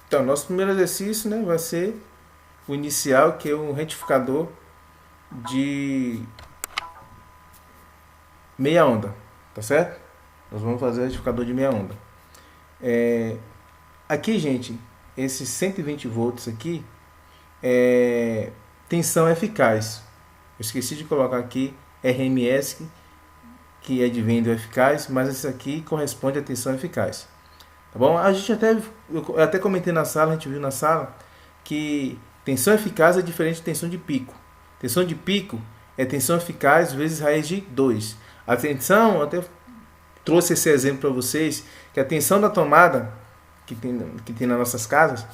Então, nosso primeiro exercício, né, vai ser o inicial, que é um retificador de meia onda, tá certo? Nós vamos fazer o retificador de meia onda. Aqui, gente, esses 120 volts aqui é tensão eficaz. Eu esqueci de colocar aqui RMS, que é de venda eficaz, mas esse aqui corresponde à tensão eficaz. Tá bom? A gente eu até comentei na sala, a gente viu na sala, que tensão eficaz é diferente de tensão de pico. Tensão de pico é tensão eficaz vezes raiz de 2. A tensão, eu até trouxe esse exemplo para vocês, que a tensão da tomada que tem nas nossas casas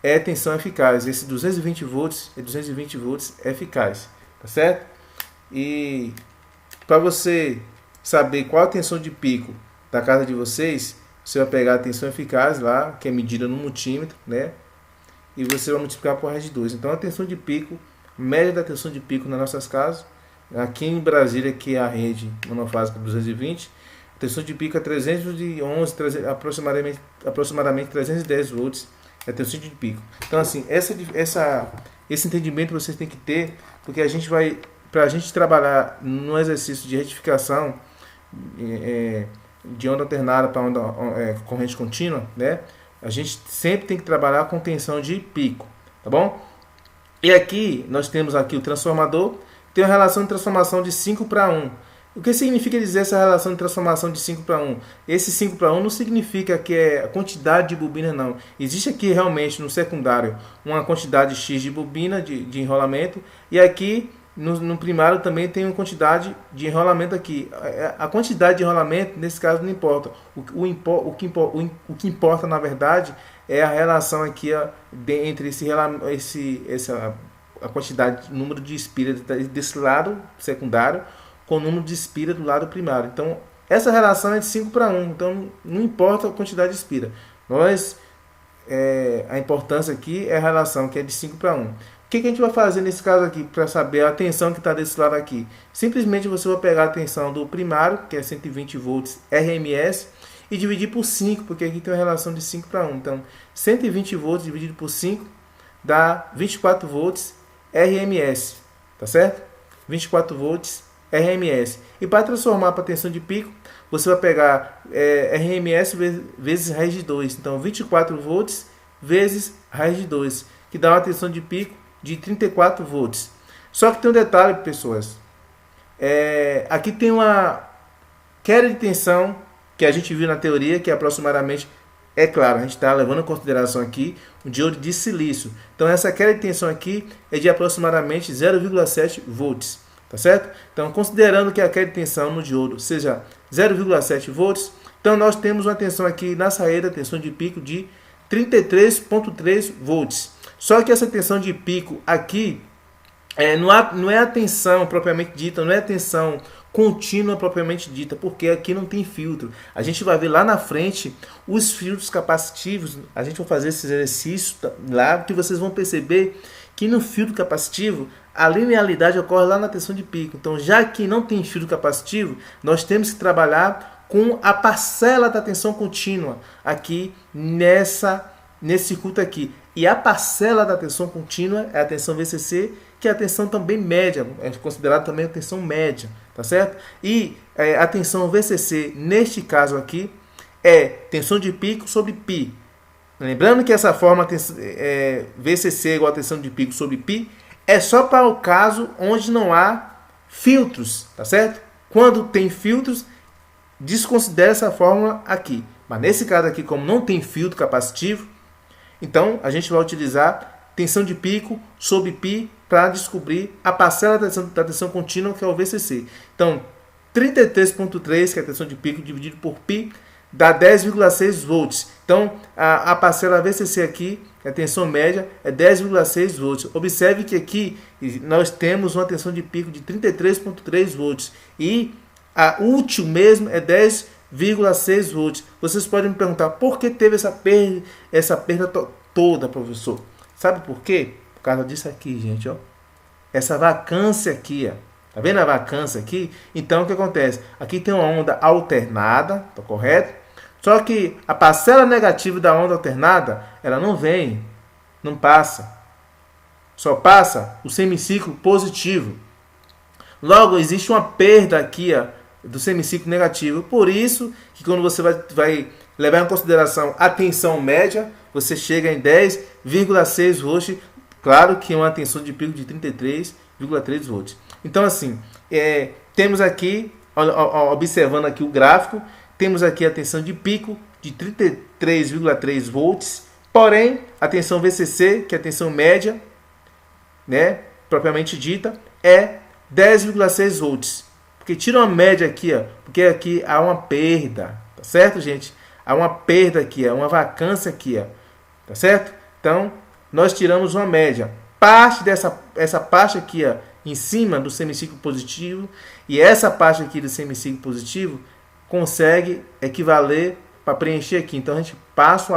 é tensão eficaz. Esse 220 volts é 220 volts eficaz, tá certo? E para você saber qual a tensão de pico da casa de vocês, você vai pegar a tensão eficaz lá, que é medida no multímetro, né? E você vai multiplicar por raiz de 2. Então a tensão de pico, média da tensão de pico nas nossas casas, aqui em Brasília, que é a rede monofásica 220, a tensão de pico é 311, aproximadamente 310 volts, é a tensão de pico. Então assim, esse entendimento vocês têm que ter, porque a gente vai, para a gente trabalhar no exercício de retificação de onda alternada para corrente contínua, né? A gente sempre tem que trabalhar com tensão de pico, tá bom? E aqui nós temos aqui o transformador, tem uma relação de transformação de 5 para 1. O que significa dizer essa relação de transformação de 5 para 1? Esse 5 para 1 não significa que é a quantidade de bobina, não. Existe aqui realmente no secundário uma quantidade X de bobina de enrolamento, e aqui no primário também tem uma quantidade de enrolamento aqui. A quantidade de enrolamento, nesse caso, não importa. O que importa, na verdade, é a relação aqui entre a quantidade, o número de espira desse lado secundário com o número de espira do lado primário. Então, essa relação é de 5 para 1. Então, não importa a quantidade de espira. A importância aqui é a relação, que é de 5 para 1. O que a gente vai fazer nesse caso aqui para saber a tensão que está desse lado aqui? Simplesmente você vai pegar a tensão do primário, que é 120 volts RMS, e dividir por 5, porque aqui tem uma relação de 5 para 1. Então, 120 volts dividido por 5 dá 24 volts RMS, tá certo? 24 volts RMS. E para transformar para tensão de pico, você vai pegar RMS vezes raiz de 2. Então, 24 volts vezes raiz de 2, que dá uma tensão de pico de 34 volts. Só que tem um detalhe, pessoas. Aqui tem uma queda de tensão que a gente viu na teoria, que é aproximadamente, é claro, a gente está levando em consideração aqui o diodo de silício. Então essa queda de tensão aqui é de aproximadamente 0,7 volts, tá certo? Então considerando que a queda de tensão no diodo seja 0,7 volts, então nós temos uma tensão aqui na saída, tensão de pico de 33,3 volts. Só que essa tensão de pico aqui não é a tensão propriamente dita, não é a tensão contínua propriamente dita, porque aqui não tem filtro. A gente vai ver lá na frente os filtros capacitivos, a gente vai fazer esses exercícios lá, que vocês vão perceber que no filtro capacitivo a linearidade ocorre lá na tensão de pico. Então, já que não tem filtro capacitivo, nós temos que trabalhar com a parcela da tensão contínua aqui nesse circuito aqui. E a parcela da tensão contínua é a tensão VCC, que é a tensão também média, é considerada também a tensão média, tá certo? E a tensão VCC, neste caso aqui, é tensão de pico sobre π. Lembrando que essa forma VCC igual a tensão de pico sobre π é só para o caso onde não há filtros, tá certo? Quando tem filtros, desconsidera essa fórmula aqui. Mas nesse caso aqui, como não tem filtro capacitivo, então a gente vai utilizar tensão de pico sobre π para descobrir a parcela da tensão contínua, que é o VCC. Então, 33,3, que é a tensão de pico, dividido por π, dá 10,6 volts. Então, a parcela VCC aqui, a tensão média, é 10,6 volts. Observe que aqui nós temos uma tensão de pico de 33,3 volts. E a útil mesmo é 10,6 volts. Vocês podem me perguntar, por que teve essa perda toda, professor? Sabe por quê? Por causa disso aqui, gente, ó. Essa vacância aqui, ó. Tá vendo a vacância aqui? Então, o que acontece? Aqui tem uma onda alternada, tá correto? Só que a parcela negativa da onda alternada, ela não vem, não passa. Só passa o semiciclo positivo. Logo, existe uma perda aqui do semiciclo negativo. Por isso que quando você vai levar em consideração a tensão média, você chega em 10,6 volts. Claro que é uma tensão de pico de 33,3 volts. Então, assim, temos aqui, observando aqui o gráfico, temos aqui a tensão de pico de 33,3 volts. Porém, a tensão VCC, que é a tensão média, né, propriamente dita, é 10,6 volts. Porque tira uma média aqui, porque aqui há uma perda, tá certo, gente? Há uma perda aqui, uma vacância aqui, tá certo? Então, nós tiramos uma média. Parte essa parte aqui, em cima do semiciclo positivo, e essa parte aqui do semiciclo positivo consegue equivaler para preencher aqui. Então, a gente passa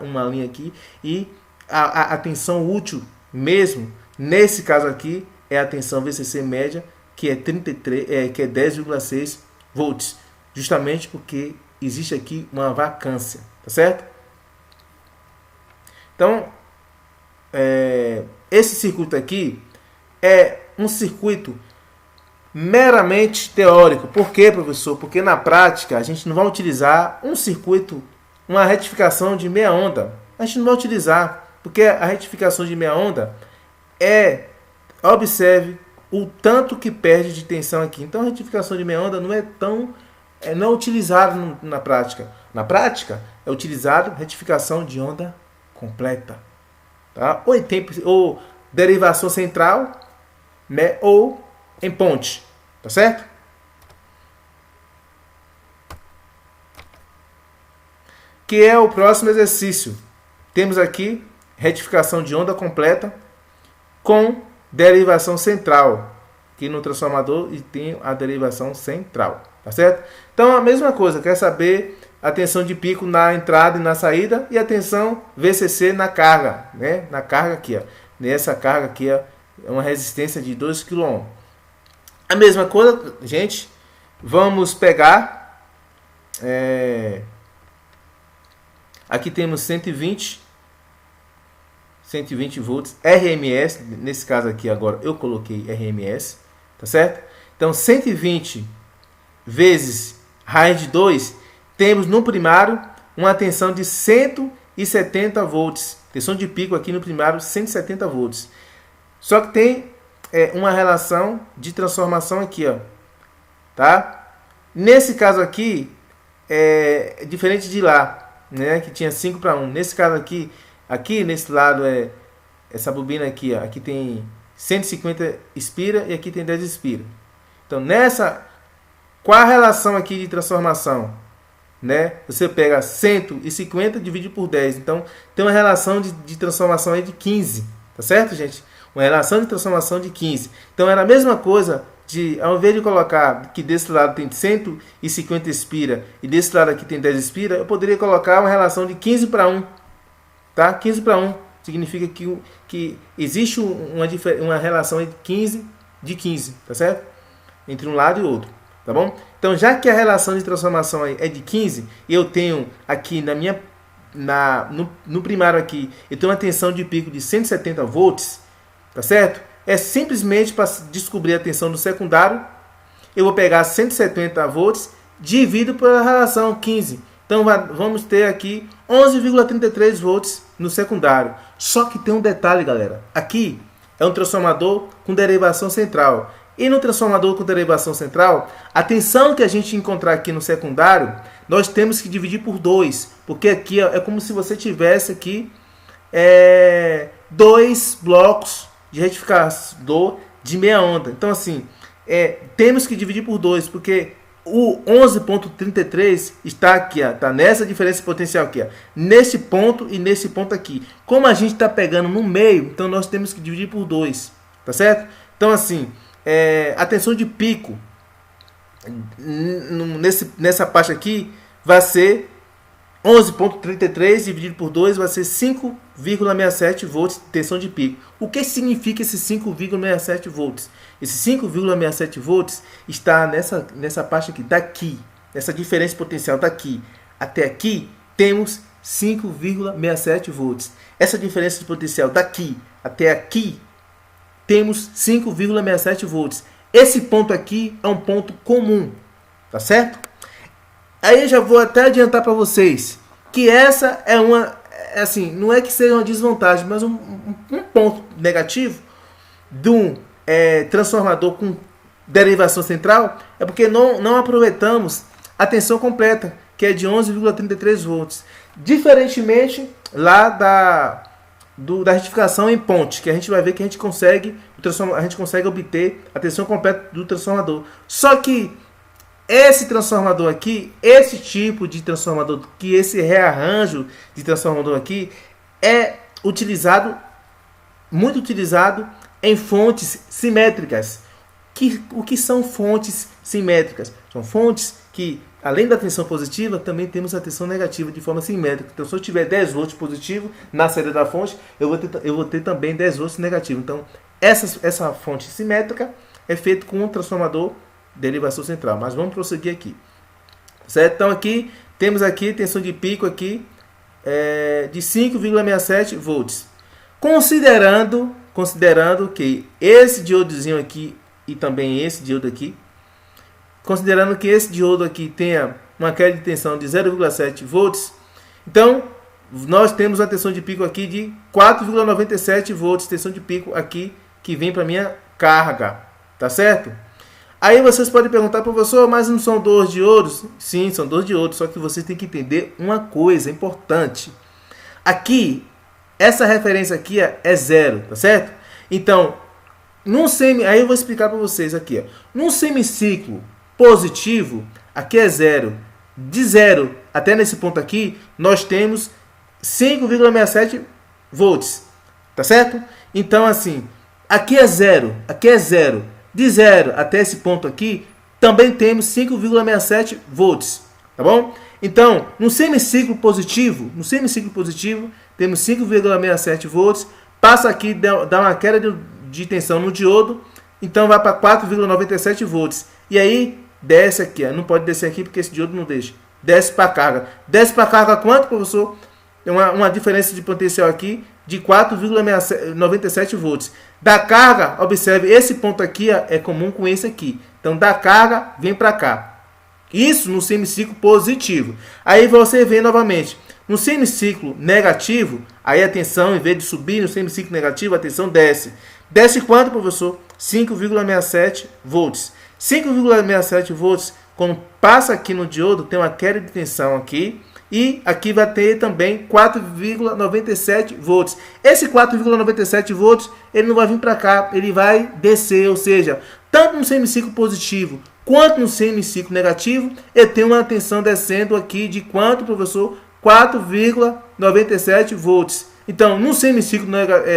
uma linha aqui e a tensão útil mesmo, nesse caso aqui, é a tensão VCC média, que é 10,6 volts, justamente porque existe aqui uma vacância, tá certo? Então, esse circuito aqui é um circuito meramente teórico. Por quê, professor? Porque na prática a gente não vai utilizar um circuito, uma retificação de meia onda. A gente não vai utilizar, porque a retificação de meia onda observe o tanto que perde de tensão aqui. Então a retificação de meia onda não é utilizado na prática. Na prática é utilizado retificação de onda completa, tá? Ou derivação central, né? Ou em ponte, tá certo? Que é o próximo exercício. Temos aqui retificação de onda completa com derivação central, que no transformador e tem a derivação central, tá certo? Então a mesma coisa, quer saber a tensão de pico na entrada e na saída e a tensão VCC na carga, né? Na carga aqui, nessa carga aqui é uma resistência de 2 kΩ. A mesma coisa, gente, vamos pegar aqui temos 120 volts RMS, nesse caso aqui agora eu coloquei RMS, tá certo? Então 120 vezes raiz de 2, temos no primário uma tensão de 170 volts, tensão de pico aqui no primário 170 volts. Só que tem uma relação de transformação aqui, tá? Nesse caso aqui é diferente de lá, né, que tinha 5:1. Nesse caso aqui nesse lado essa bobina aqui, aqui tem 150 espira e aqui tem 10 espira. Então qual a relação aqui de transformação, né? Você pega 150 e divide por 10. Então tem uma relação de transformação aí de 15, tá certo, gente? Uma relação de transformação de 15. Então era a mesma coisa ao invés de colocar que desse lado tem 150 espira e desse lado aqui tem 10 espira, eu poderia colocar uma relação de 15:1. Tá? 15:1 significa que existe uma relação de 15, tá certo? Entre um lado e outro, tá bom? Então, já que a relação de transformação aí é de 15, eu tenho aqui no primário aqui, eu tenho uma tensão de pico de 170 volts, tá certo? É simplesmente para descobrir a tensão do secundário, eu vou pegar 170 volts, divido pela relação 15. Então vamos ter aqui 11,33 volts no secundário. Só que tem um detalhe, galera. Aqui é um transformador com derivação central. E no transformador com derivação central, a tensão que a gente encontrar aqui no secundário, nós temos que dividir por 2. Porque aqui é como se você tivesse aqui 2 blocos de retificador de meia onda. Então assim, temos que dividir por 2, porque o 11,33 está aqui, está nessa diferença potencial aqui, nesse ponto e nesse ponto aqui. Como a gente está pegando no meio, então nós temos que dividir por 2, tá certo? Então assim, a tensão de pico nessa parte aqui vai ser 11,33 dividido por 2 vai ser 5,67 volts de tensão de pico. O que significa esse 5,67 volts? Esse 5,67 volts está nessa parte aqui, daqui, essa diferença potencial daqui até aqui temos 5,67 volts. Essa diferença de potencial daqui até aqui temos 5,67 volts. Esse ponto aqui é um ponto comum, tá certo? Aí eu já vou até adiantar para vocês que essa é uma, assim, não é que seja uma desvantagem, mas um ponto negativo de um transformador com derivação central é porque não aproveitamos a tensão completa, que é de 11,33 volts. Diferentemente lá da retificação em ponte, que a gente vai ver que a gente consegue obter a tensão completa do transformador. Só que esse transformador aqui, esse tipo de transformador, que esse rearranjo de transformador aqui é muito utilizado em fontes simétricas. O que são fontes simétricas? São fontes que, além da tensão positiva, também temos a tensão negativa de forma simétrica. Então, se eu tiver 10 volts positivo na saída da fonte, eu vou ter também 10 volts negativo. Então, essa fonte simétrica é feita com um transformador de derivação central. Mas vamos prosseguir aqui. Certo? Então, aqui temos aqui tensão de pico aqui, de 5,67 volts. Considerando que esse diodozinho aqui e também esse diodo aqui, considerando que esse diodo aqui tenha uma queda de tensão de 0,7 volts, então nós temos a tensão de pico aqui de 4,97 volts, tensão de pico aqui que vem para minha carga, tá certo? Aí vocês podem perguntar, professor, mas não são 2 diodos? Sim, são 2 diodos, só que você tem que entender uma coisa importante. Aqui, essa referência aqui é 0, tá certo? Então, aí eu vou explicar para vocês aqui. Ó. Num semiciclo positivo, aqui é 0. De 0 até nesse ponto aqui, nós temos 5,67 volts. Tá certo? Então, assim, aqui é 0. Aqui é 0. De 0 até esse ponto aqui, também temos 5,67 volts. Tá bom? Então, no semiciclo positivo, temos 5,67 volts. Passa aqui, dá uma queda de tensão no diodo, então vai para 4,97 volts. E aí, desce aqui, ó. Não pode descer aqui porque esse diodo não deixa. Desce para a carga. Desce para a carga quanto, professor? Tem uma diferença de potencial aqui de 4,97 volts. Da carga, observe, esse ponto aqui ó, é comum com esse aqui. Então, da carga, vem para cá. Isso no semiciclo positivo. Aí você vê novamente. No semiciclo negativo, aí a tensão, em vez de subir no semiciclo negativo, a tensão desce. Desce quanto, professor? 5,67 volts. 5,67 volts, quando passa aqui no diodo, tem uma queda de tensão aqui. E aqui vai ter também 4,97 volts. Esse 4,97 volts, ele não vai vir para cá, ele vai descer. Ou seja, tanto no semiciclo positivo quanto no semiciclo negativo, eu tenho uma tensão descendo aqui de quanto, professor? 4,97 volts. Então, no semiciclo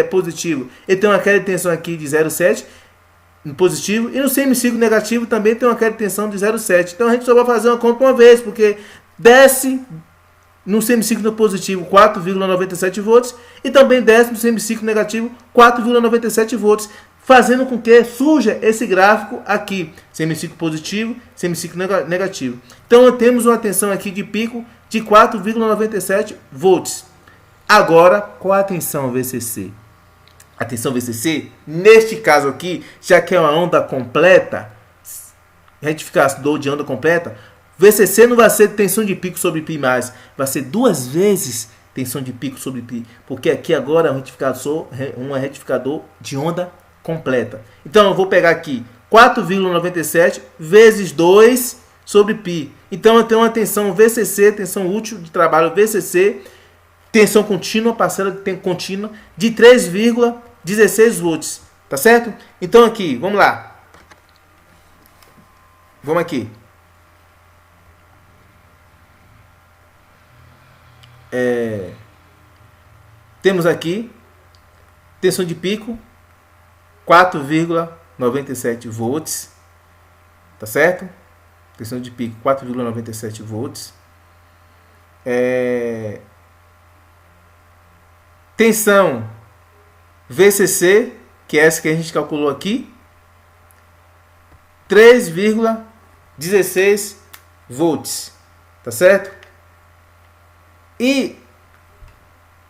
positivo, ele tem uma queda de tensão aqui de 0,7 no positivo. E no semiciclo negativo também tem uma queda de tensão de 0,7. Então, a gente só vai fazer uma conta uma vez, porque desce no semiciclo positivo 4,97 volts e também desce no semiciclo negativo 4,97 volts, fazendo com que surja esse gráfico aqui, semiciclo positivo, semiciclo negativo. Então, temos uma tensão aqui de pico de 4,97 volts. Agora, qual a tensão VCC? A tensão VCC, neste caso aqui, já que é uma onda completa, retificador de onda completa, VCC não vai ser tensão de pico sobre π+, vai ser 2 vezes tensão de pico sobre π, porque aqui agora é um retificador de onda completa. Então, eu vou pegar aqui 4,97 vezes 2 sobre π. Então, eu tenho uma tensão VCC, tensão útil de trabalho VCC, tensão contínua, parcela de tensão contínua, de 3,16 volts. Tá certo? Então, aqui, vamos lá. Vamos aqui. Temos aqui tensão de pico 4,97 volts, tá certo? Tensão de pico 4,97 volts. Tensão VCC, que é essa que a gente calculou aqui, 3,16 volts, tá certo? E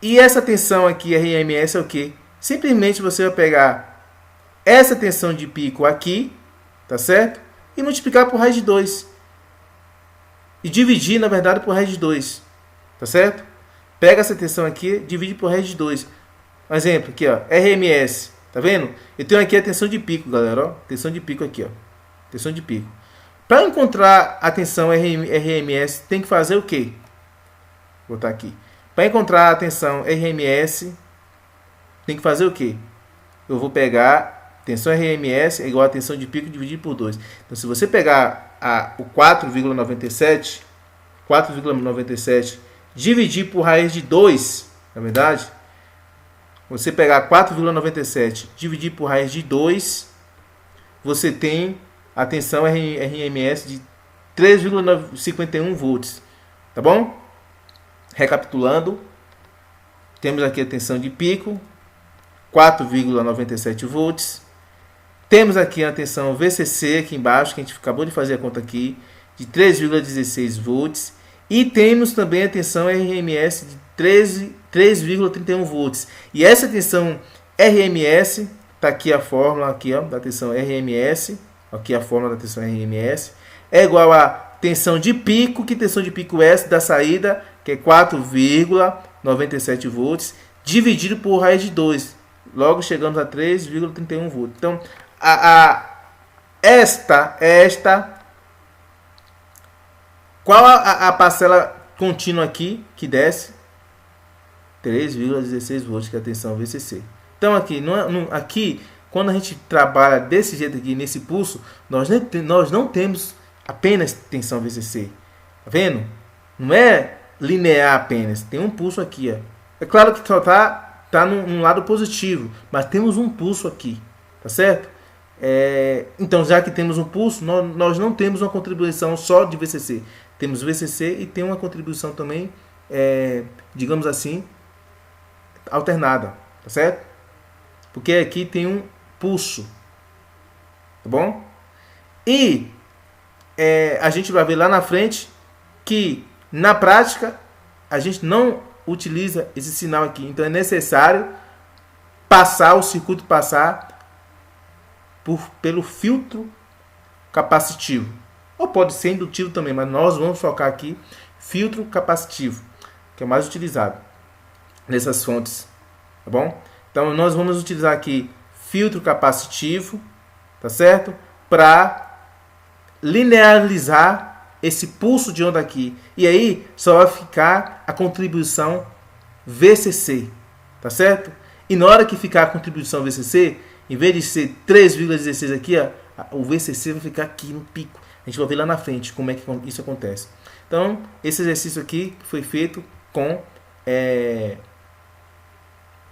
essa tensão aqui, RMS, é o que? Simplesmente você vai pegar essa tensão de pico aqui, tá certo? E multiplicar por raiz de 2. E dividir, na verdade, por raiz de 2. Tá certo? Pega essa tensão aqui, divide por raiz de 2. Um exemplo aqui, ó, RMS. Tá vendo? Eu tenho aqui a tensão de pico, galera, ó. Tensão de pico aqui, ó. Tensão de pico. Para encontrar a tensão RMS, tem que fazer o quê? Vou botar aqui. Para encontrar a tensão RMS, tem que fazer o quê? Eu vou pegar tensão RMS é igual a tensão de pico dividido por 2. Então, se você pegar o 4,97 dividir por raiz de 2, na verdade, você pegar 4,97 dividir por raiz de 2, você tem a tensão RMS de 3,51 volts. Tá bom? Recapitulando, temos aqui a tensão de pico, 4,97 volts. Temos aqui a tensão VCC aqui embaixo, que a gente acabou de fazer a conta aqui, de 3,16 volts. E temos também a tensão RMS de 3,31 volts. E essa tensão RMS, está aqui a fórmula aqui, ó, da tensão RMS. Aqui a fórmula da tensão RMS. É igual a tensão de pico, que tensão de pico S da saída, que é 4,97 volts, dividido por raiz de 2. Logo chegamos a 3,31 volts. Então, qual a parcela contínua aqui que desce? 3,16 volts, que é a tensão VCC. Então, aqui, quando a gente trabalha desse jeito aqui, nesse pulso, nós não temos apenas tensão VCC. Tá vendo? Não é linear apenas. Tem um pulso aqui, ó. É claro que só tá num lado positivo, mas temos um pulso aqui. Tá certo? Então, já que temos um pulso, nós não temos uma contribuição só de VCC. Temos VCC e tem uma contribuição também, digamos assim, alternada. Tá certo? Porque aqui tem um pulso. Tá bom? E a gente vai ver lá na frente que, na prática, a gente não utiliza esse sinal aqui. Então, é necessário o circuito passar pelo filtro capacitivo. Ou pode ser indutivo também, mas nós vamos focar aqui filtro capacitivo, que é o mais utilizado nessas fontes. Tá bom? Então, nós vamos utilizar aqui filtro capacitivo, tá certo? Para linearizar esse pulso de onda aqui. E aí só vai ficar a contribuição VCC, tá certo? E na hora que ficar a contribuição VCC, em vez de ser 3,16 aqui, ó, o VCC vai ficar aqui no pico. A gente vai ver lá na frente como é que isso acontece. Então, esse exercício aqui foi feito com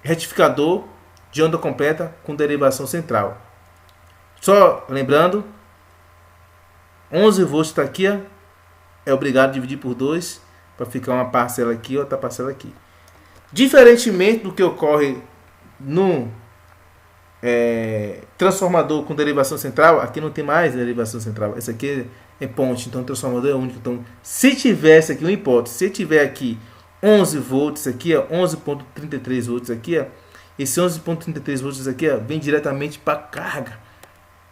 retificador de onda completa com derivação central. Só lembrando, 11 volts está aqui, ó, é obrigado a dividir por 2 para ficar uma parcela aqui e outra parcela aqui. Diferentemente do que ocorre no transformador com derivação central, aqui não tem mais derivação central. Esse aqui é ponte, então o transformador é único. Então, se tivesse aqui uma hipótese, se tiver aqui 11 volts aqui, 11,33 volts aqui, ó, esse 11,33 volts aqui, ó, vem diretamente para a carga.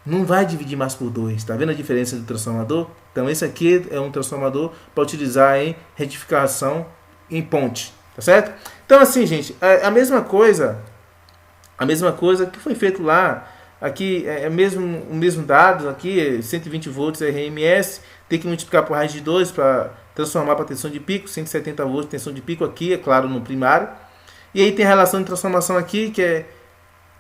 Não vai dividir mais por 2. Tá vendo a diferença do transformador? Então, esse aqui é um transformador para utilizar em retificação em ponte. Tá certo? Então, assim, gente, a mesma coisa que foi feito lá. Aqui é o mesmo dado. Aqui, 120 volts RMS. Tem que multiplicar por raiz de 2 para transformar para tensão de pico. 170 volts tensão de pico aqui, é claro, no primário. E aí tem a relação de transformação aqui, que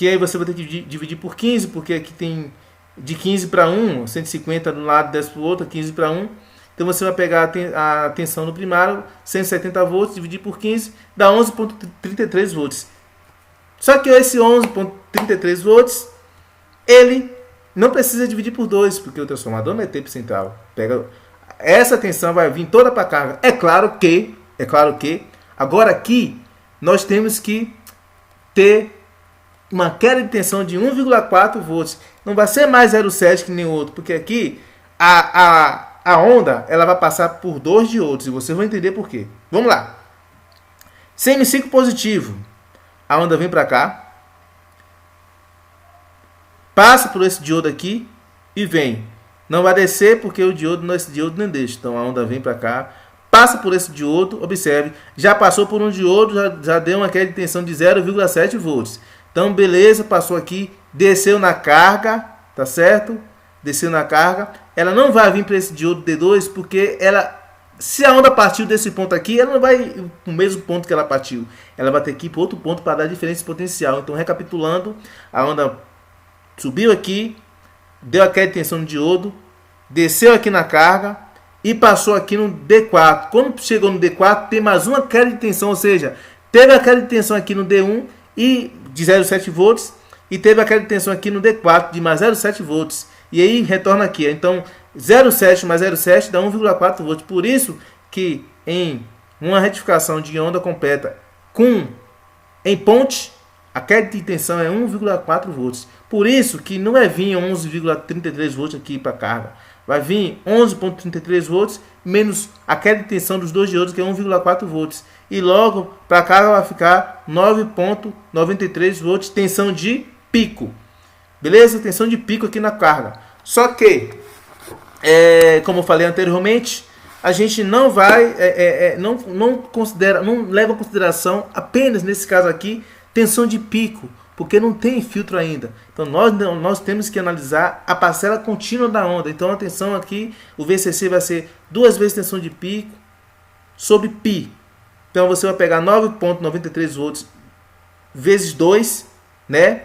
aí você vai ter que dividir por 15, porque aqui tem de 15 para 1, 150 de um lado, desce para o outro, 15 para 1. Então você vai pegar a tensão no primário, 170 volts, dividir por 15, dá 11,33 volts. Só que esse 11,33 volts, ele não precisa dividir por 2, porque o transformador não é tempo central. Essa tensão vai vir toda para a carga. É claro que, agora aqui, nós temos que ter uma queda de tensão de 1,4 volts. Não vai ser mais 0,7 que nem o outro, porque aqui a onda ela vai passar por 2 diodos, e vocês vão entender por quê. Vamos lá. Semiciclo positivo. A onda vem para cá, passa por esse diodo aqui e vem. Não vai descer porque esse diodo não deixa. Então a onda vem para cá, passa por esse diodo, observe, já passou por um diodo, já deu uma queda de tensão de 0,7 volts. Então beleza, passou aqui, desceu na carga, tá certo? Desceu na carga. Ela não vai vir para esse diodo D2 porque se a onda partiu desse ponto aqui, ela não vai no mesmo ponto que ela partiu. Ela vai ter que ir para outro ponto para dar diferença de potencial. Então recapitulando, a onda subiu aqui, deu a queda de tensão no diodo, desceu aqui na carga e passou aqui no D4. Quando chegou no D4, tem mais uma queda de tensão, ou seja, teve a queda de tensão aqui no D1 e de 0,7 volts e teve a queda de tensão aqui no D4 de mais 0,7 volts. E aí retorna aqui. Então 0,7 mais 0,7 dá 1,4 volts. Por isso que em uma retificação de onda completa em ponte, a queda de tensão é 1,4 volts. Por isso que não vai vir 11,33 volts aqui para a carga. Vai vir 11,33 volts menos a queda de tensão dos dois diodos, que é 1,4 volts. E logo para a carga vai ficar 9,93 volts, tensão de pico. Beleza? Tensão de pico aqui na carga. Só que, como eu falei anteriormente, a gente não vai, não leva em consideração apenas nesse caso aqui tensão de pico, porque não tem filtro ainda. Então nós temos que analisar a parcela contínua da onda. Então a tensão aqui, o VCC vai ser 2 vezes tensão de pico sobre π. Então você vai pegar 9,93 volts vezes 2, né?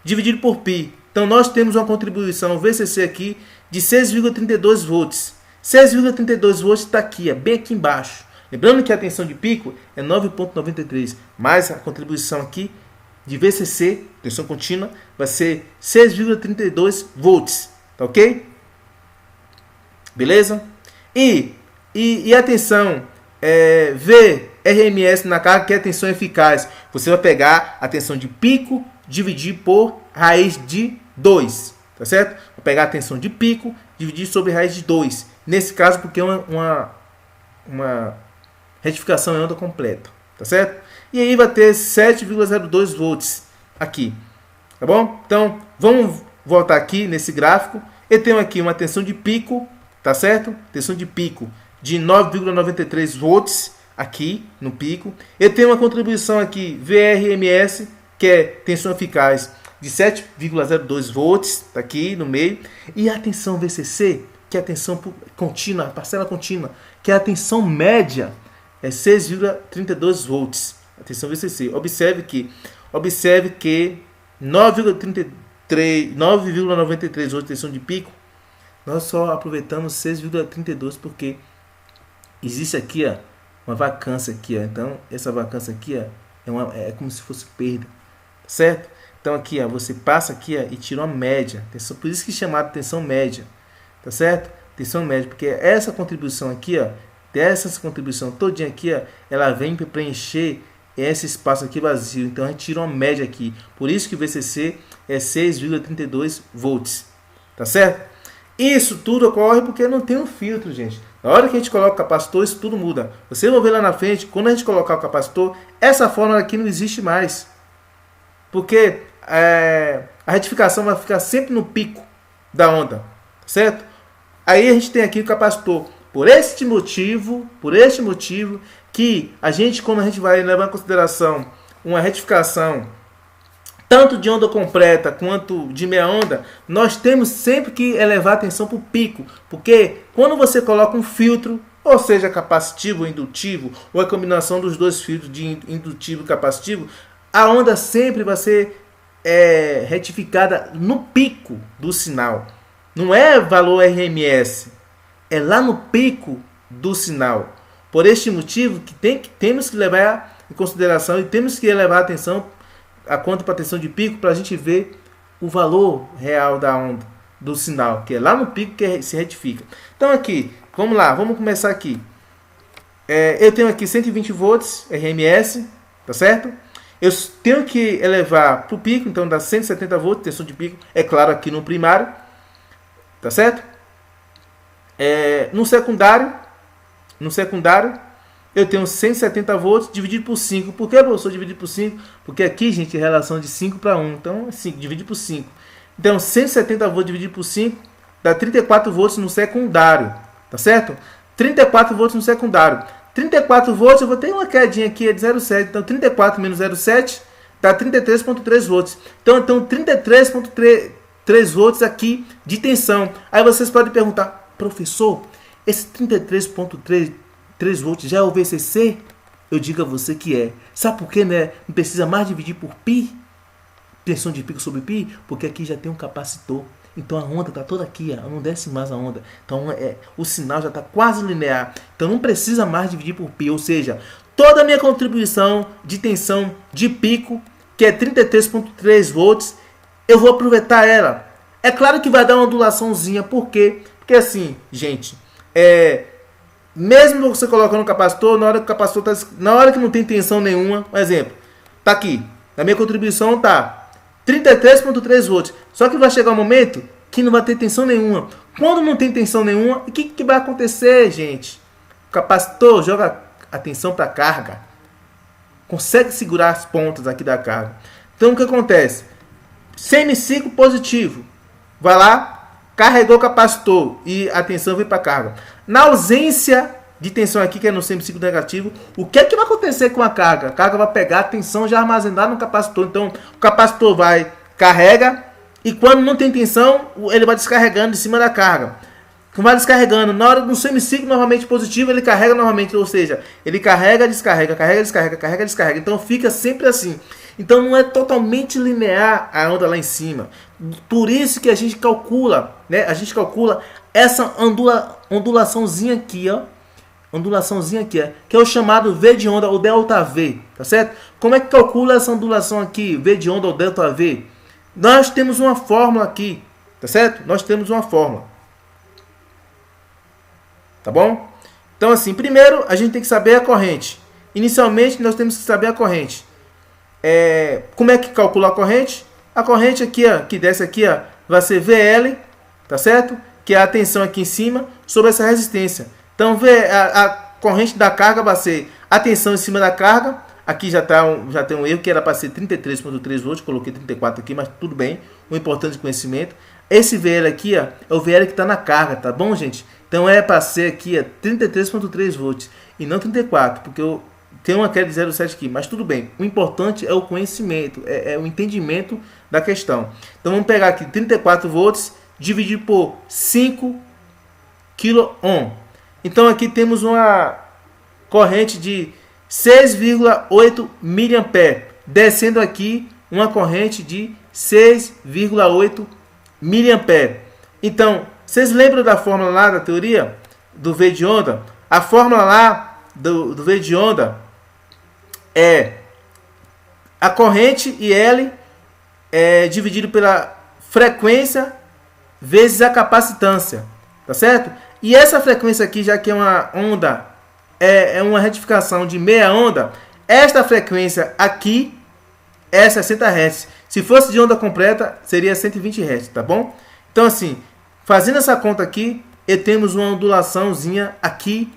Dividido por π. Então nós temos uma contribuição VCC aqui de 6,32 volts. 6,32 volts está aqui, bem aqui embaixo. Lembrando que a tensão de pico é 9,93, mais a contribuição aqui de VCC, tensão contínua, vai ser 6,32 volts, tá ok? Beleza? E a tensão VRMS na carga, que é a tensão eficaz, você vai pegar a tensão de pico, dividir por raiz de 2, tá certo? Vou pegar a tensão de pico, dividir sobre raiz de 2. Nesse caso, porque é uma retificação em onda completa, tá certo? E aí vai ter 7,02 volts aqui, tá bom? Então, vamos voltar aqui nesse gráfico. Eu tenho aqui uma tensão de pico, tá certo? Tensão de pico de 9,93 volts aqui no pico. Eu tenho uma contribuição aqui VRMS, que é tensão eficaz de 7,02 volts, tá aqui no meio. E a tensão VCC, que é a tensão contínua, a parcela contínua, que é a tensão média, é 6,32 volts. A tensão VCC. Observe que 9,93 volts de tensão de pico, nós só aproveitamos 6,32 porque existe aqui uma vacância aqui. Então essa vacância aqui é como se fosse perda, certo? Então aqui você passa aqui e tira uma média. Por isso que é chamado tensão média, tá certo? Tensão média, porque essa contribuição aqui, dessa contribuição todinha aqui, ela vem para preencher esse espaço aqui vazio. Então a gente tira uma média aqui. Por isso que o VCC é 6,32 volts, tá certo? Isso tudo ocorre porque não tem um filtro, gente. Na hora que a gente coloca o capacitor, isso tudo muda. Vocês vão ver lá na frente, quando a gente colocar o capacitor, essa fórmula aqui não existe mais. Porque a retificação vai ficar sempre no pico da onda, certo? Aí a gente tem aqui o capacitor. Por este motivo que a gente, quando a gente vai levar em consideração uma retificação tanto de onda completa quanto de meia onda, nós temos sempre que elevar a tensão para o pico, porque quando você coloca um filtro, ou seja, capacitivo ou indutivo, ou a combinação dos dois filtros de indutivo e capacitivo, a onda sempre vai ser retificada no pico do sinal. Não é valor RMS, é lá no pico do sinal. Por este motivo que temos que levar em consideração e temos que elevar a atenção a quanto para a tensão de pico para a gente ver o valor real da onda, do sinal, que é lá no pico que se retifica. Então aqui, vamos lá, vamos começar aqui. Eu tenho aqui 120 volts RMS, tá certo? Eu tenho que elevar para o pico, então dá 170 volts, tensão de pico, é claro, aqui no primário, tá certo? No secundário, eu tenho 170 volts dividido por 5. Por que, professor, dividido por 5? Porque aqui, gente, é relação de 5 para 1. Então, é 5, dividido por 5. Então, 170 volts dividido por 5 dá 34 volts no secundário. Tá certo? 34 volts no secundário. 34 volts, eu vou ter uma quedinha aqui, é de 0,7. Então, 34 menos 0,7 dá 33,3 volts. Então, eu tenho 33,3 volts aqui de tensão. Aí vocês podem perguntar, professor, esse 33,3 volts já é o VCC? Eu digo a você que é. Sabe por quê, né? Não precisa mais dividir por π? Tensão de pico sobre π? Porque aqui já tem um capacitor. Então a onda está toda aqui, ó, não desce mais a onda. Então o sinal já está quase linear. Então não precisa mais dividir por π. Ou seja, toda a minha contribuição de tensão de pico, que é 33,3 volts, eu vou aproveitar ela. É claro que vai dar uma ondulaçãozinha. Por quê? Porque assim, gente, mesmo você colocando o capacitor, na hora que o capacitor tá, na hora que não tem tensão nenhuma, por exemplo, tá aqui, na minha contribuição tá 33,3 volts. Só que vai chegar um momento que não vai ter tensão nenhuma. Quando não tem tensão nenhuma, o que vai acontecer, gente? O capacitor joga a tensão para a carga, consegue segurar as pontas aqui da carga. Então o que acontece? Semiciclo positivo, vai lá, carregou o capacitor e a tensão veio para a carga. Na ausência de tensão aqui, que é no semiciclo negativo, o que é que vai acontecer com a carga? A carga vai pegar a tensão já armazenada no capacitor. Então, o capacitor vai, carrega, e quando não tem tensão, ele vai descarregando de cima da carga. Vai descarregando. Na hora do semiciclo novamente positivo, ele carrega novamente. Ou seja, ele carrega, descarrega, carrega, descarrega, carrega, descarrega. Então, fica sempre assim. Então, não é totalmente linear a onda lá em cima. Por isso que a gente calcula, né? A gente calcula essa ondulaçãozinha aqui, ó. Ondulaçãozinha aqui, que é o chamado V de onda ou delta V, tá certo? Como é que calcula essa ondulação aqui, V de onda ou delta V? Nós temos uma fórmula aqui, tá certo? Nós temos uma fórmula, tá bom? Então assim, primeiro a gente tem que saber a corrente. Inicialmente nós temos que saber a corrente. Como é que calcula a corrente? A corrente aqui, ó, que desce aqui, ó, vai ser VL, tá certo? Que é a tensão aqui em cima sobre essa resistência. Então, a corrente da carga vai ser a tensão em cima da carga. Aqui já tem um erro, que era para ser 33,3 volts. Coloquei 34 aqui, mas tudo bem. O importante é conhecimento. Esse VL aqui, ó, é o VL que está na carga, tá bom, gente? Então, é para ser aqui 33,3 volts e não 34, porque eu tenho uma queda de 0,7 aqui. Mas tudo bem. O importante é o conhecimento, é o entendimento da questão. Então, vamos pegar aqui 34 volts, dividir por 5 kΩ. Então aqui temos uma corrente de 6,8 mA, descendo aqui uma corrente de 6,8 mA. Então, vocês lembram da fórmula lá da teoria do V de onda? A fórmula lá do V de onda é a corrente IL dividido pela frequência vezes a capacitância, tá certo? E essa frequência aqui, já que é uma onda, é uma retificação de meia onda, esta frequência aqui é 60 Hz. Se fosse de onda completa, seria 120 Hz, tá bom? Então, assim, fazendo essa conta aqui, temos uma ondulaçãozinha aqui,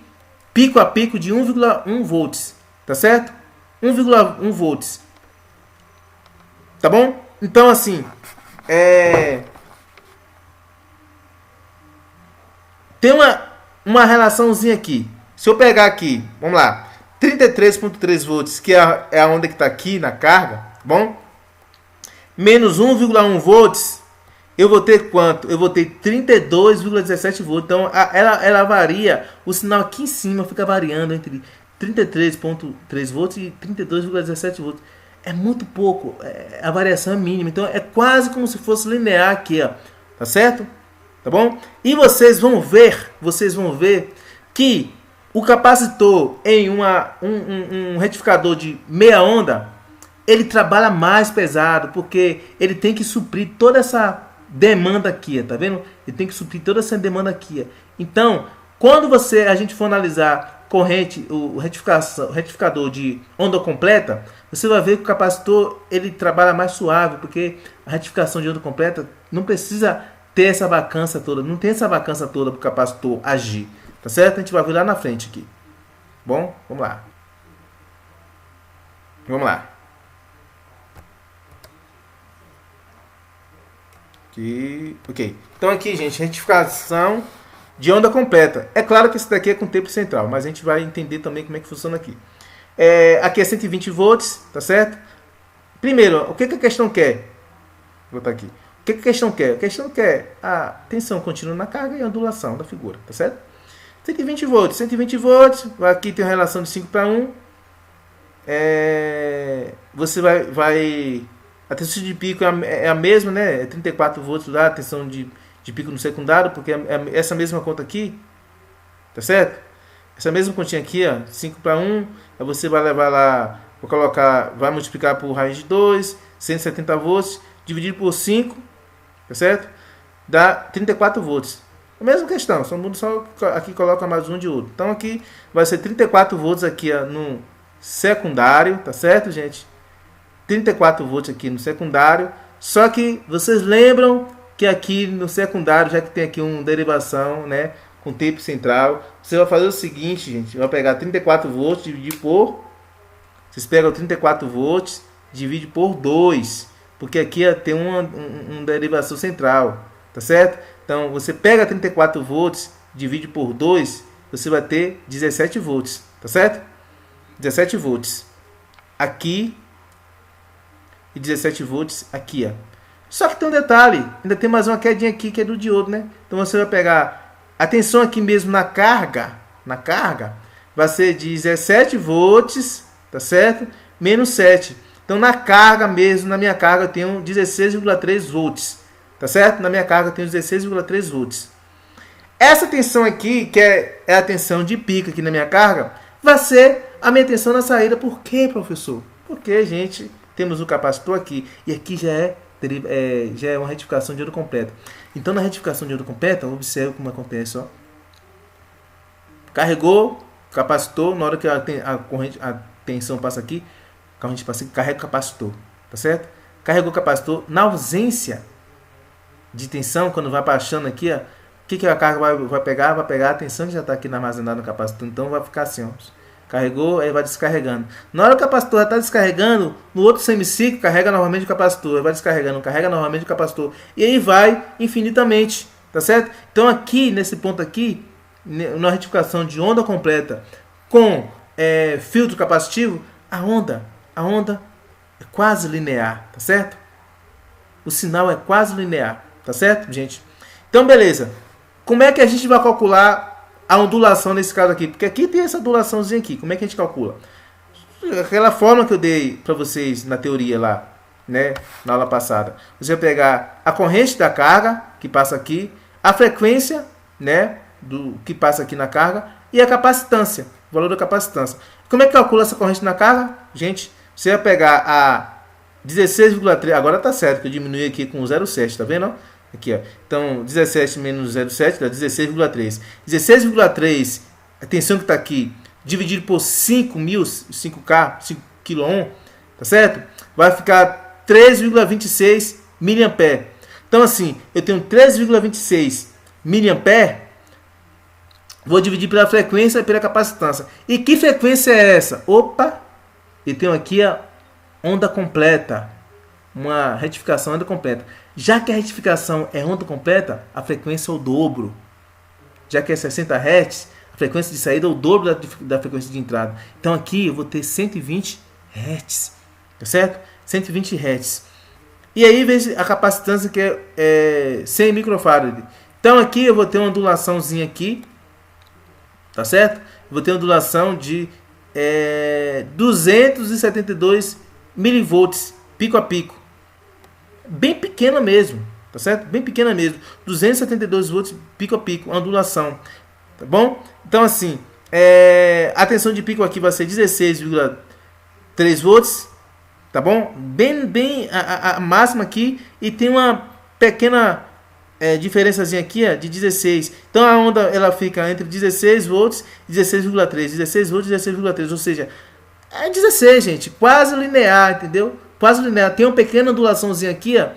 pico a pico, de 1,1 volts, tá certo? 1,1 volts, tá bom? Então, assim, tem uma relaçãozinha aqui. Se eu pegar aqui, vamos lá, 33,3 volts, que é a onda que está aqui na carga, tá bom? Menos 1,1 volts, eu vou ter quanto? Eu vou ter 32,17 volts. Então, ela varia, o sinal aqui em cima fica variando entre 33,3 volts e 32,17 volts. É muito pouco, a variação é mínima. Então, é quase como se fosse linear aqui, ó, tá certo? Tá bom? E vocês vão ver que o capacitor em um retificador de meia onda, ele trabalha mais pesado, porque ele tem que suprir toda essa demanda aqui, tá vendo? Ele tem que suprir toda essa demanda aqui. Então, quando a gente for analisar corrente, o retificador de onda completa, você vai ver que o capacitor ele trabalha mais suave, porque a retificação de onda completa não precisa ter essa vacância toda, não tem essa vacância toda para o capacitor agir, tá certo? A gente vai ver lá na frente aqui. Bom, vamos lá. Vamos lá. Aqui, ok. Então aqui, gente, retificação de onda completa. É claro que esse daqui é com tempo central, mas a gente vai entender também como é que funciona aqui. Aqui é 120 volts, tá certo? Primeiro, o que a questão quer? Vou botar aqui. O que a questão quer? A questão quer a tensão contínua na carga e a ondulação da figura, tá certo? 120 volts, 120 volts, aqui tem uma relação de 5 para 1. Você vai a tensão de pico é a mesma, né? É 34 volts lá, a tensão de pico no secundário, porque é essa mesma conta aqui, tá certo? Essa mesma continha aqui, ó, 5 para 1, aí você vai levar lá, vai multiplicar por raiz de 2, 170 volts, dividido por 5, tá certo? Dá 34 volts. A mesma questão, só aqui coloca mais um de outro. Então aqui vai ser 34 volts aqui, ó, no secundário, tá certo, gente? 34 volts aqui no secundário. Só que vocês lembram que aqui no secundário, já que tem aqui uma derivação, né, com tempo central, você vai fazer o seguinte, gente, vai pegar 34 volts, dividir por... Vocês pegam 34 volts, divide por 2, porque aqui tem uma derivação central, tá certo? Então, você pega 34 volts, divide por 2, você vai ter 17 volts, tá certo? 17 volts aqui e 17 volts aqui, ó. Só que tem um detalhe, ainda tem mais uma quedinha aqui que é do diodo, né? Então você vai pegar a tensão aqui mesmo na carga, vai ser 17 volts, tá certo? Menos 7. Então na carga mesmo, na minha carga eu tenho 16,3 volts, tá certo? Na minha carga eu tenho 16,3 volts. Essa tensão aqui, que é a tensão de pico aqui na minha carga, vai ser a minha tensão na saída. Por quê, professor? Porque, gente, temos o capacitor aqui. E aqui já é uma retificação de onda completa. Então, na retificação de onda completa, observe como acontece. Ó. Carregou o capacitor. Na hora que a tensão passa aqui, a corrente passa aqui, carrega o capacitor. Tá certo? Carregou o capacitor. Na ausência de tensão, quando vai baixando aqui, ó, o que a carga vai pegar? Vai pegar a tensão que já está aqui armazenada no capacitor. Então vai ficar assim, ó. Carregou, aí vai descarregando. Na hora que o capacitor já está descarregando, no outro semiciclo, carrega novamente o capacitor. Aí vai descarregando, carrega novamente o capacitor. E aí vai infinitamente. Tá certo? Então aqui, nesse ponto aqui, na retificação de onda completa com filtro capacitivo, a onda é quase linear. Tá certo? O sinal é quase linear. Tá certo, gente? Então, beleza. Como é que a gente vai calcular a ondulação nesse caso aqui? Porque aqui tem essa ondulaçãozinha aqui. Como é que a gente calcula? Aquela forma que eu dei para vocês na teoria lá, né, na aula passada. Você vai pegar a corrente da carga, que passa aqui, a frequência, né, do que passa aqui na carga, e a capacitância, o valor da capacitância. Como é que calcula essa corrente na carga? Gente, você vai pegar a 16,3, agora tá certo, que eu diminui aqui com 0,7, tá vendo? Aqui, ó. Então, 17 menos 0,7 dá 16,3. 16,3, a tensão que está aqui, dividido por 5K, 5 kΩ, tá certo? Vai ficar 3,26 mA. Então, assim, eu tenho 3,26 mA, vou dividir pela frequência e pela capacitância. E que frequência é essa? Opa! Eu tenho aqui a onda completa. Uma retificação onda completa. Já que a retificação é onda completa, a frequência é o dobro. Já que é 60 Hz, a frequência de saída é o dobro da frequência de entrada. Então aqui eu vou ter 120 Hz. Tá certo? 120 Hz. E aí veja a capacitância que é 100 microfarad. Então aqui eu vou ter uma ondulaçãozinha aqui. Tá certo? Eu vou ter uma ondulação de 272 milivolts pico a pico. Bem pequena mesmo, tá certo? Bem pequena mesmo. 272 volts pico a pico, ondulação. Tá bom? Então assim, a tensão de pico aqui vai ser 16,3 volts. Tá bom? Bem a máxima aqui. E tem uma pequena diferençazinha aqui, ó, de 16. Então a onda ela fica entre 16 volts e 16,3. 16 volts e 16,3. Ou seja, é 16, gente. Quase linear, entendeu? Quase linear. Tem uma pequena ondulaçãozinha aqui, ó.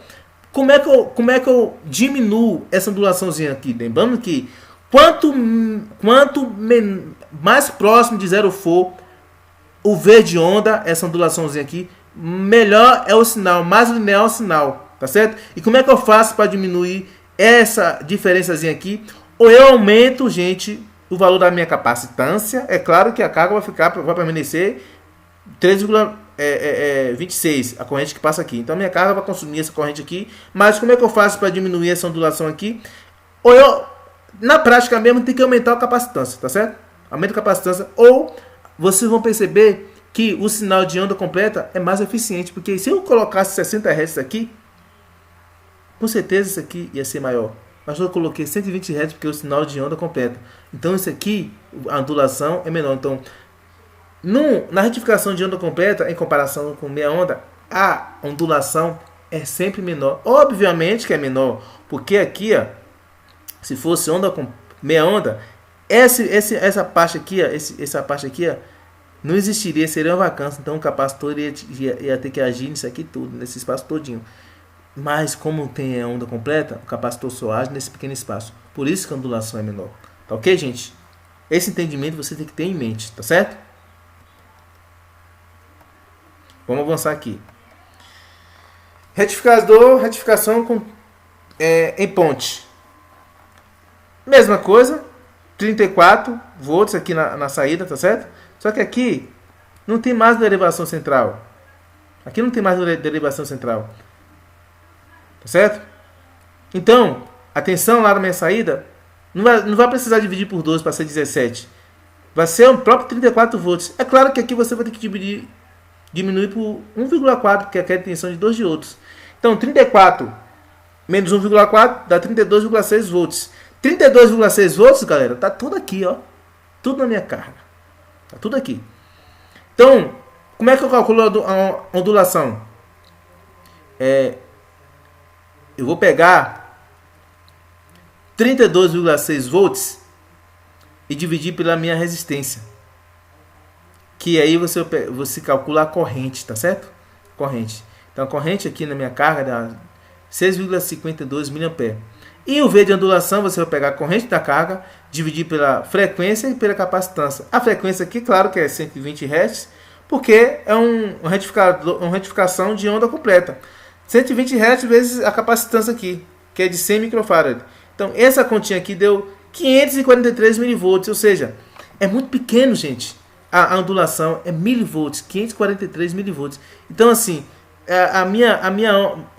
Como é que eu diminuo essa ondulaçãozinha aqui? Lembrando que Quanto mais próximo de zero for o V de onda, essa ondulaçãozinha aqui, melhor é o sinal, mais linear é o sinal, tá certo? E como é que eu faço para diminuir essa diferençazinha aqui? Ou eu aumento, gente, o valor da minha capacitância. É claro que a carga vai permanecer 3,26, a corrente que passa aqui. Então a minha carga vai consumir essa corrente aqui. Mas como é que eu faço para diminuir essa ondulação aqui? Ou eu, na prática mesmo, tem que aumentar a capacitância, tá certo? Aumenta a capacitância. Ou vocês vão perceber que o sinal de onda completa é mais eficiente. Porque se eu colocasse 60 Hz aqui, com certeza isso aqui ia ser maior. Mas eu coloquei 120 Hz porque é o sinal de onda completa. Então isso aqui, a ondulação é menor. Então, na retificação de onda completa, em comparação com meia onda, a ondulação é sempre menor. Obviamente que é menor, porque aqui, ó, se fosse onda com meia onda, essa parte aqui, ó, essa parte aqui, ó, não existiria, seria uma vacância. Então o capacitor ia ter que agir nisso aqui tudo, nesse espaço todinho. Mas como tem a onda completa, o capacitor só age nesse pequeno espaço. Por isso que a ondulação é menor. Tá ok, gente? Esse entendimento você tem que ter em mente, tá certo? Vamos avançar aqui. Retificação em ponte. Mesma coisa, 34 volts aqui na saída, tá certo? Só que aqui não tem mais derivação central. Aqui não tem mais derivação central. Tá certo? Então, a tensão lá na minha saída não vai precisar dividir por 12 para ser 17. Vai ser o próprio 34 volts. É claro que aqui você vai ter que diminuir por 1,4, porque aqui é a tensão de 2 diodos. Então, 34 menos 1,4 dá 32,6 volts. 32,6 volts, galera, tá tudo aqui, ó. Tudo na minha carga. Tá tudo aqui. Então, como é que eu calculo a ondulação? Eu vou pegar 32,6 volts e dividir pela minha resistência. Que aí você calcula a corrente, tá certo? Corrente. Então a corrente aqui na minha carga dá 6,52 mA. E o V de ondulação, você vai pegar a corrente da carga, dividir pela frequência e pela capacitância. A frequência aqui, claro que é 120 Hz, porque é uma retificação de onda completa. 120 Hz vezes a capacitância aqui, que é de 100 microfarad. Então, essa continha aqui deu 543 milivolts, ou seja, é muito pequeno, gente. A ondulação é milivolts, 543 milivolts. Então, assim, a minha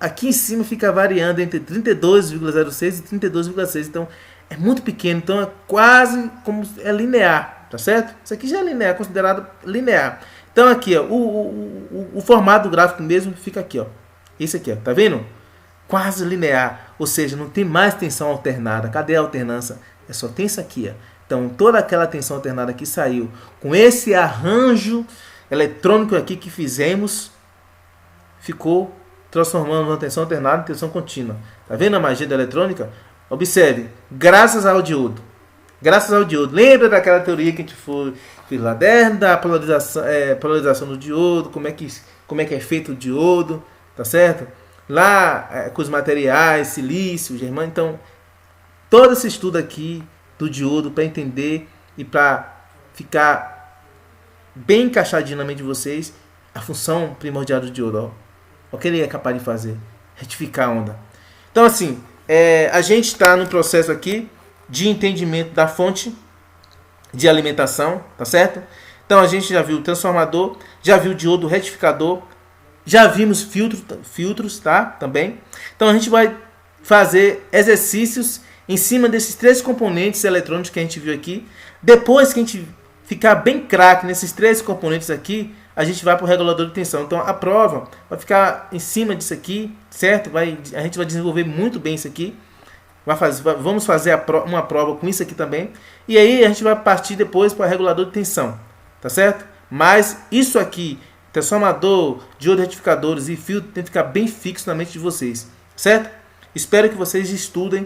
aqui em cima fica variando entre 32,06 e 32,6. Então, é muito pequeno. Então, é quase como é linear, tá certo? Isso aqui já é linear, considerado linear. Então, aqui, ó, o formato do gráfico mesmo fica aqui, ó. Isso aqui, ó, tá vendo? Quase linear, ou seja, não tem mais tensão alternada. Cadê a alternância? É só tem isso aqui, ó. Então, toda aquela tensão alternada que saiu com esse arranjo eletrônico aqui que fizemos, ficou transformando uma tensão alternada em tensão contínua. Tá vendo a magia da eletrônica? Observe, graças ao diodo. Graças ao diodo. Lembra daquela teoria que a gente fez lá dentro, da polarização do diodo, como é que é feito o diodo, tá certo? Lá com os materiais, silício, germânio. Então, todo esse estudo aqui do diodo para entender e para ficar bem encaixadinho na mente de vocês a função primordial do diodo, ó. O que ele é capaz de fazer? Retificar a onda. Então, assim, a gente está no processo aqui de entendimento da fonte de alimentação, tá certo? Então, a gente já viu o transformador, já viu o diodo retificador, já vimos filtros, tá? Também. Então, a gente vai fazer exercícios em cima desses 3 componentes eletrônicos que a gente viu aqui. Depois que a gente ficar bem craque nesses 3 componentes aqui, a gente vai para o regulador de tensão. Então a prova vai ficar em cima disso aqui, certo? A gente vai desenvolver muito bem isso aqui. Vamos fazer uma prova com isso aqui também. E aí a gente vai partir depois para o regulador de tensão, tá certo? Mas isso aqui, transformador, diodo, retificadores e filtro, tem que ficar bem fixo na mente de vocês, certo? Espero que vocês estudem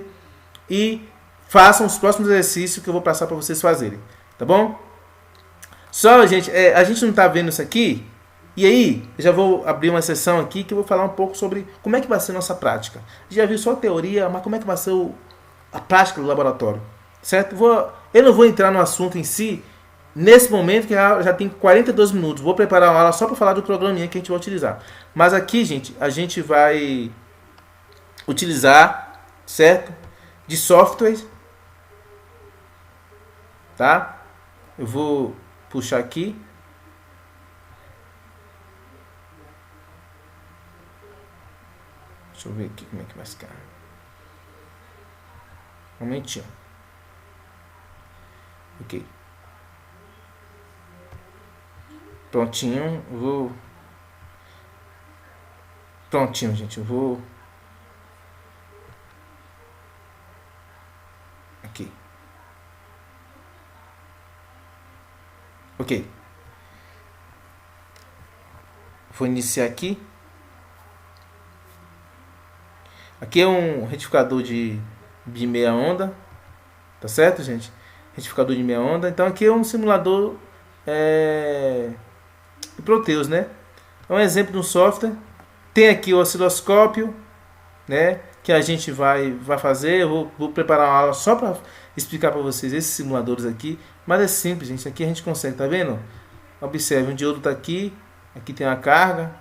e façam os próximos exercícios que eu vou passar para vocês fazerem, tá bom? Só, gente, a gente não está vendo isso aqui, e aí eu já vou abrir uma sessão aqui que eu vou falar um pouco sobre como é que vai ser a nossa prática. Já viu só a teoria, mas como é que vai ser a prática do laboratório? certo? Eu não vou entrar no assunto em si nesse momento, que já tem 42 minutos. Vou preparar uma aula só para falar do programinha que a gente vai utilizar. Mas aqui, gente, a gente vai utilizar, certo? De softwares, tá? Eu vou puxar aqui. Deixa eu ver aqui como é que vai ficar. Um momentinho. Ok. Prontinho. Prontinho, gente. Eu vou. Aqui. Ok. Vou iniciar aqui. Aqui é um retificador de meia onda. Tá certo, gente? Retificador de meia onda. Então aqui é um simulador de Proteus, né? É um exemplo de um software. Tem aqui o osciloscópio, né? Que a gente vai fazer. Eu vou preparar uma aula só para explicar para vocês esses simuladores aqui. Mas é simples, gente. Aqui a gente consegue, tá vendo? Observe, um diodo está aqui. Aqui tem a carga.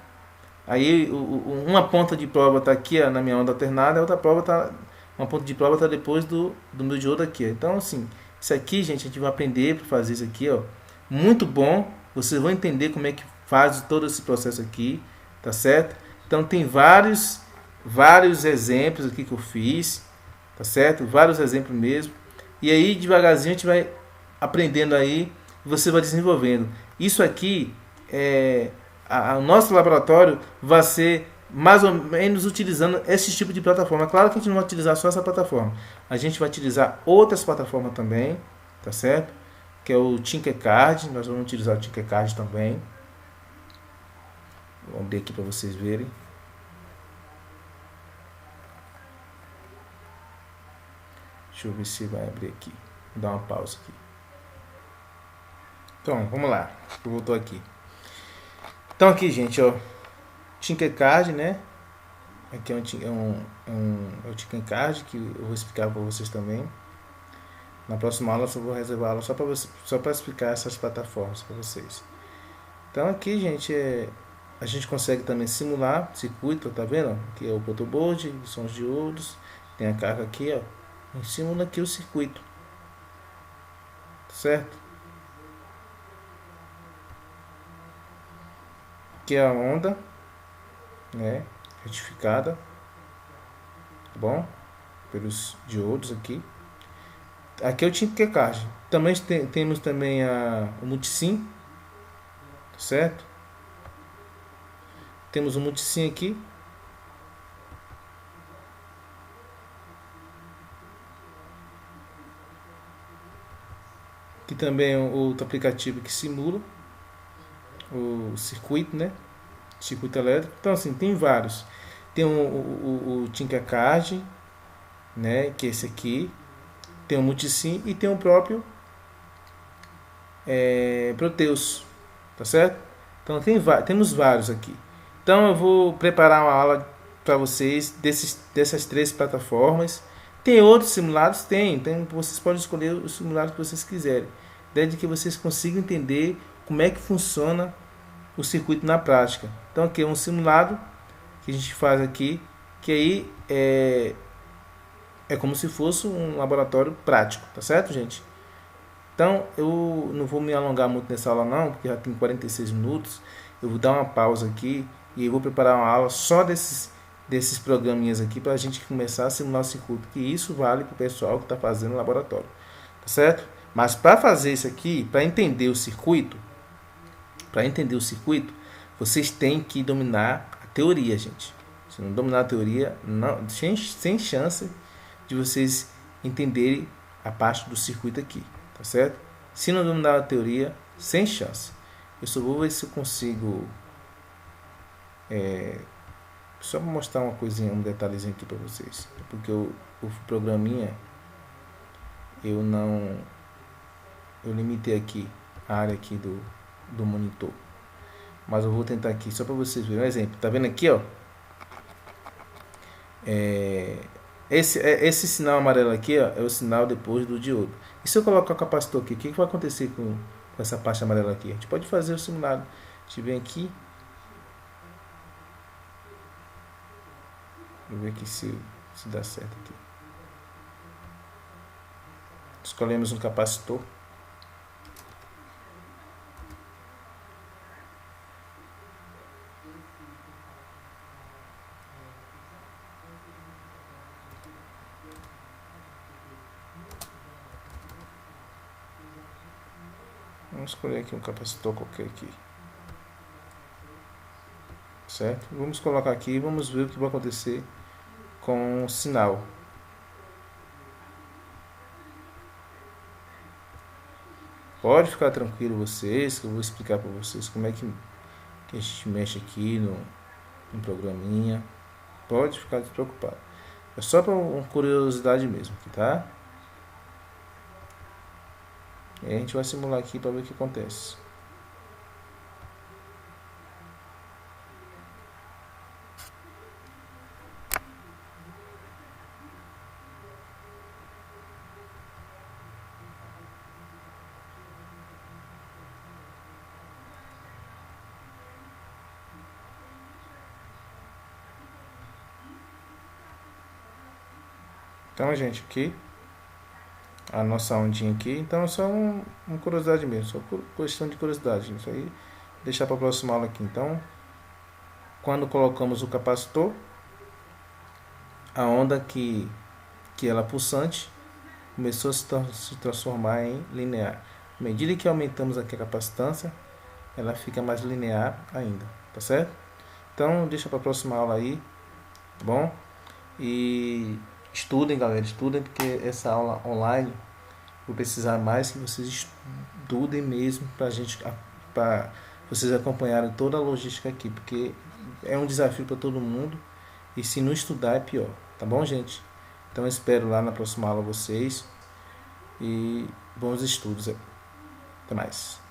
Aí uma ponta de prova está aqui, ó, na minha onda alternada. A outra prova tá, uma ponta de prova está depois do meu diodo aqui. Ó. Então, assim, isso aqui, gente, a gente vai aprender para fazer isso aqui, ó. Muito bom. Vocês vão entender como é que faz todo esse processo aqui, tá certo? Então tem vários exemplos aqui que eu fiz, tá certo? Vários exemplos mesmo. E aí devagarzinho a gente vai aprendendo aí, você vai desenvolvendo. Isso aqui o nosso laboratório vai ser mais ou menos utilizando esse tipo de plataforma. Claro que a gente não vai utilizar só essa plataforma. A gente vai utilizar outras plataformas também, tá certo? Que é o Tinkercad. Nós vamos utilizar o Tinkercad também. Vou abrir aqui para vocês verem. Deixa eu ver se vai abrir aqui. Vou dar uma pausa aqui. Então, vamos lá. Voltou aqui. Então aqui, gente, ó, Tinkercad, né? Aqui é o Tinkercad que eu vou explicar para vocês também. Na próxima aula eu só vou reservar aula só para explicar essas plataformas para vocês. Então aqui, gente, a gente consegue também simular circuito, tá vendo? Aqui é o protoboard, são os diodos, tem a carga aqui, ó. A gente simula aqui o circuito, certo? Aqui é a onda, né, retificada, tá bom? Pelos diodos aqui. Aqui é o Tinkercad. Também temos também o multisim, certo? Temos o multisim aqui. Aqui também é outro aplicativo que simula o circuito, né? Circuito elétrico. Então, assim, tem vários. Tem o Tinkercad, né? Que é esse aqui. Tem o multisim e tem o próprio Proteus, tá certo? Então temos vários aqui. Então eu vou preparar uma aula para vocês dessas três plataformas. Tem outros simulados? Tem. Vocês podem escolher o simulado que vocês quiserem, desde que vocês consigam entender como é que funciona o circuito na prática. Então aqui é um simulado que a gente faz aqui, que aí é como se fosse um laboratório prático, tá certo, gente? Então eu não vou me alongar muito nessa aula não, porque já tem 46 minutos. Eu vou dar uma pausa aqui e eu vou preparar uma aula só desses programinhas aqui para a gente começar a simular o circuito, que isso vale para o pessoal que está fazendo no laboratório, tá certo? Mas para fazer isso aqui, para entender o circuito, vocês têm que dominar a teoria, gente. Se não dominar a teoria, não, sem chance de vocês entenderem a parte do circuito aqui, tá certo? Se não dominar a teoria, sem chance. Eu só vou ver se eu consigo só para mostrar uma coisinha, um detalhezinho aqui para vocês, porque o programinha eu limitei aqui a área aqui do monitor, mas eu vou tentar aqui só para vocês verem um exemplo. Tá vendo aqui, ó? Esse sinal amarelo aqui, ó, é o sinal depois do diodo. E se eu colocar o capacitor aqui, o que vai acontecer com essa parte amarela aqui? A gente pode fazer o simulado. A gente vem aqui. Vou ver aqui se dá certo aqui. Escolhemos um capacitor. Vamos escolher aqui um capacitor qualquer aqui. Certo? Vamos colocar aqui e vamos ver o que vai acontecer com o sinal. Pode ficar tranquilo vocês, que eu vou explicar para vocês como é que a gente mexe aqui no programinha. Pode ficar despreocupado. É só para uma curiosidade mesmo, tá? E aí a gente vai simular aqui para ver o que acontece. Então, gente, aqui a nossa ondinha aqui. Então, é só uma curiosidade mesmo, só questão de curiosidade. Isso aí, deixar para a próxima aula aqui. Então, quando colocamos o capacitor, a onda que ela pulsante começou a se transformar em linear. À medida que aumentamos aqui a capacitância, ela fica mais linear ainda, tá certo? Então, deixa para a próxima aula aí, tá bom? E estudem, galera, estudem, porque essa aula online vou precisar mais que vocês estudem mesmo para vocês acompanharem toda a logística aqui, porque é um desafio para todo mundo e se não estudar é pior, tá bom, gente? Então eu espero lá na próxima aula vocês e bons estudos. Até mais.